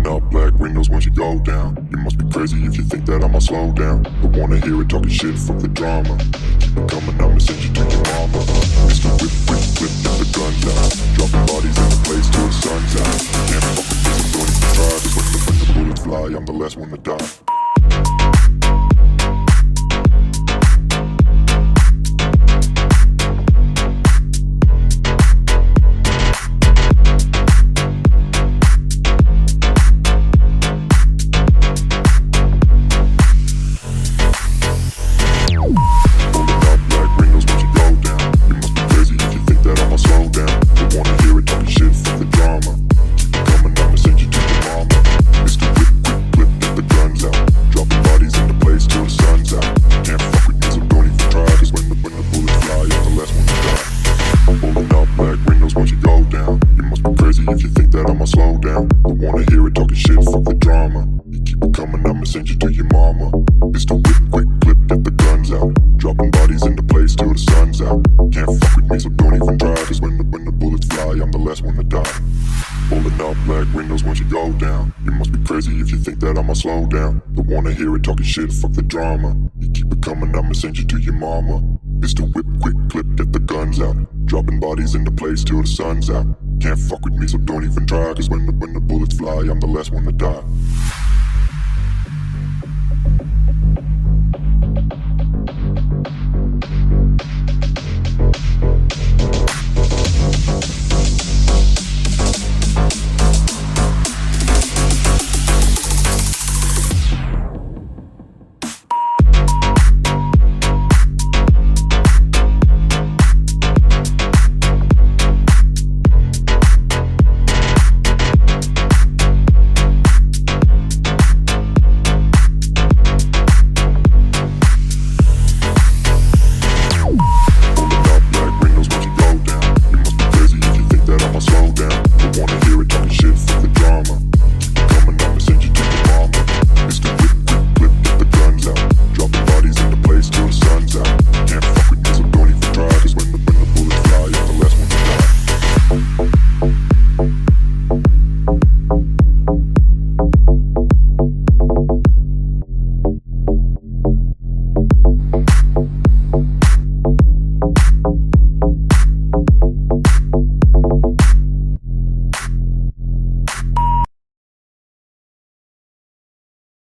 Rolling up black windows once you go down. You must be crazy if you think that I'ma slow down. Don't wanna hear it talking shit, fuck the drama. Keep it coming, I'ma send you to your mama. Mr. Whip, whip, flip, get the guns out. Dropping bodies in the place till the sun's out. Can't fuck with this, I'm going to try. Cause when the bullets fly, I'm the last one to die. If you think that I'ma slow down, don't wanna hear it talking shit, fuck the drama. You keep it coming, I'ma send you to your mama. It's the whip, quick clip, get the guns out. Dropping bodies into place till the sun's out. Can't fuck with me, so don't even try. Cause when the bullets fly, I'm the last one to die. Rolling up black windows once you go down. You must be crazy if you think that I'ma slow down. Don't wanna hear it talking shit, fuck the drama. You keep it coming, I'ma send you to your mama. It's the whip, quick clip, get the guns out. Dropping bodies into place till the sun's out. Can't fuck with me, so don't even try. Cause when the bullets fly, I'm the last one to die.